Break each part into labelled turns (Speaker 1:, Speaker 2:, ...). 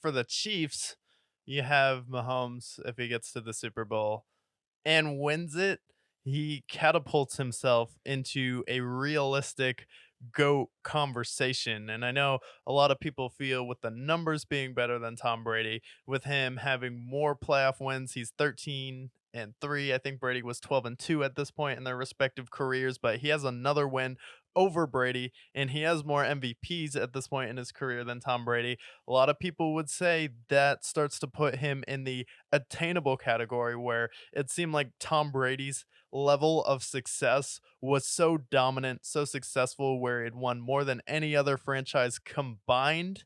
Speaker 1: for the Chiefs, you have Mahomes if he gets to the Super Bowl and wins it, he catapults himself into a realistic GOAT conversation. And I know a lot of people feel with the numbers being better than Tom Brady, with him having more playoff wins, he's 13-3. I think Brady was 12-2 at this point in their respective careers, but he has another win over Brady and he has more MVPs at this point in his career than Tom Brady. A lot of people would say that starts to put him in the attainable category where it seemed like Tom Brady's level of success was so dominant, so successful, where it won more than any other franchise combined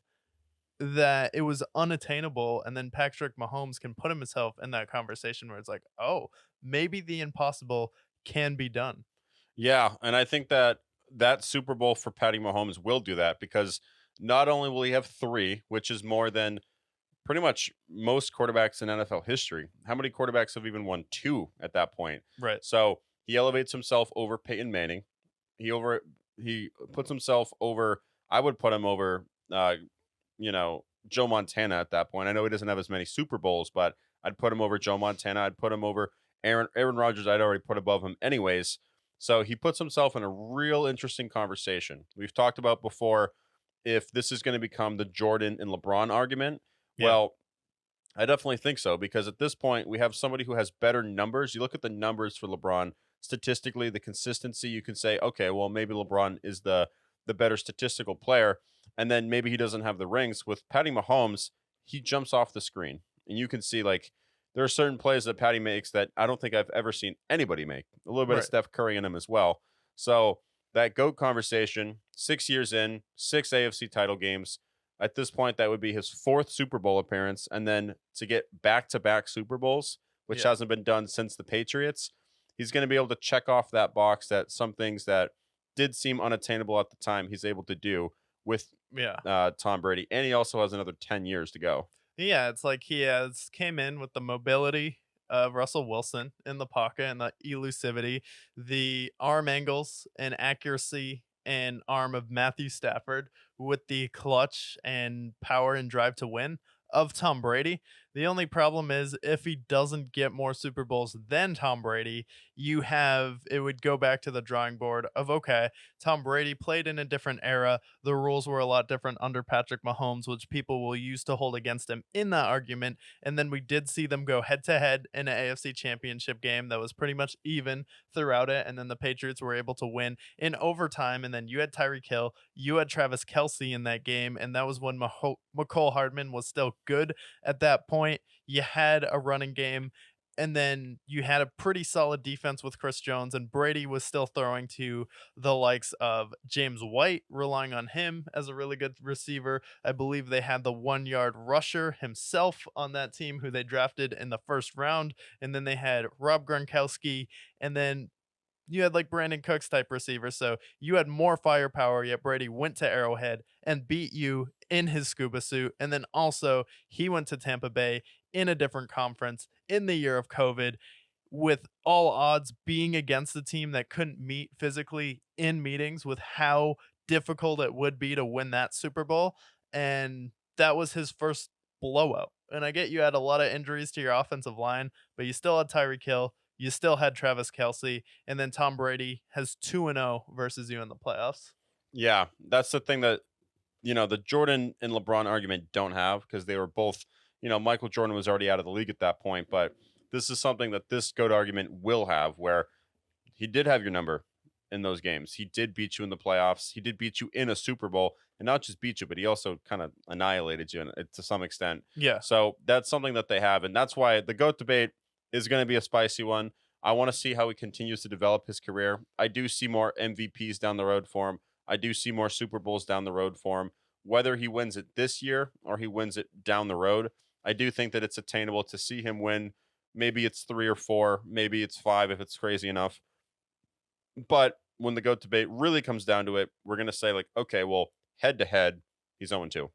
Speaker 1: that it was unattainable. And then Patrick Mahomes can put himself in that conversation where it's like, oh, maybe the impossible can be done.
Speaker 2: Yeah, and I think that that Super Bowl for Patty Mahomes will do that because not only will he have 3, which is more than pretty much most quarterbacks in NFL history. How many quarterbacks have even won 2 at that point?
Speaker 1: Right.
Speaker 2: So, he elevates himself over Peyton Manning. He puts himself over. I would put him over Joe Montana at that point. I know he doesn't have as many Super Bowls, but I'd put him over Joe Montana. I'd put him over Aaron Rodgers. I'd already put above him anyways. So he puts himself in a real interesting conversation. We've talked about before if this is going to become the Jordan and LeBron argument.
Speaker 1: Yeah.
Speaker 2: Well, I definitely think so because at this point we have somebody who has better numbers. You look at the numbers for LeBron statistically, the consistency. You can say, okay, well maybe LeBron is the better statistical player, and then maybe he doesn't have the rings. With Patty Mahomes, he jumps off the screen, and you can see like there are certain plays that Patty makes that I don't think I've ever seen anybody make. A little bit of
Speaker 1: Right.
Speaker 2: Steph Curry in him as well. So that GOAT conversation, 6 years in, 6 AFC title games. At this point, that would be his 4th Super Bowl appearance. And then to get back to back Super Bowls, which
Speaker 1: Yeah.
Speaker 2: hasn't been done since the Patriots, he's going to be able to check off that box that some things that did seem unattainable at the time, he's able to do with
Speaker 1: Yeah.
Speaker 2: Tom Brady. And he also has another 10 years to go.
Speaker 1: Yeah, it's like he has came in with the mobility of Russell Wilson in the pocket and the elusivity, the arm angles and accuracy and arm of Matthew Stafford with the clutch and power and drive to win of Tom Brady. The only problem is if he doesn't get more Super Bowls than Tom Brady, it would go back to the drawing board of okay, Tom Brady played in a different era. The rules were a lot different under Patrick Mahomes, which people will use to hold against him in that argument. And then we did see them go head to head in an AFC championship game that was pretty much even throughout it. And then the Patriots were able to win in overtime. And then you had Tyreek Hill, you had Travis Kelsey in that game. And that was when McCole Hardman was still good at that point. You had a running game and then you had a pretty solid defense with Chris Jones, and Brady was still throwing to the likes of James White, relying on him as a really good receiver. I believe they had the 1 yard rusher himself on that team who they drafted in the first round. And then they had Rob Gronkowski, and then you had like Brandon Cooks type receiver. So you had more firepower, yet Brady went to Arrowhead and beat you in his scuba suit. And then also he went to Tampa Bay in a different conference in the year of COVID, with all odds being against the team that couldn't meet physically in meetings with how difficult it would be to win that Super Bowl. And that was his first blowout. And I get you had a lot of injuries to your offensive line, but you still had Tyreek Hill, you still had Travis Kelsey, and then Tom Brady has 2-0 versus you in the playoffs.
Speaker 2: Yeah, that's the thing that the Jordan and LeBron argument don't have because they were both, Michael Jordan was already out of the league at that point, but this is something that this GOAT argument will have where he did have your number in those games. He did beat you in the playoffs. He did beat you in a Super Bowl and not just beat you, but he also kind of annihilated you to some extent.
Speaker 1: Yeah.
Speaker 2: So that's something that they have. And that's why the GOAT debate is going to be a spicy one. I want to see how he continues to develop his career. I do see more MVPs down the road for him. I do see more Super Bowls down the road for him. Whether he wins it this year or he wins it down the road, I do think that it's attainable to see him win. Maybe it's 3 or 4, maybe it's 5 if it's crazy enough. But when the GOAT debate really comes down to it, we're going to say, like, okay, well, head to head, he's 0-2.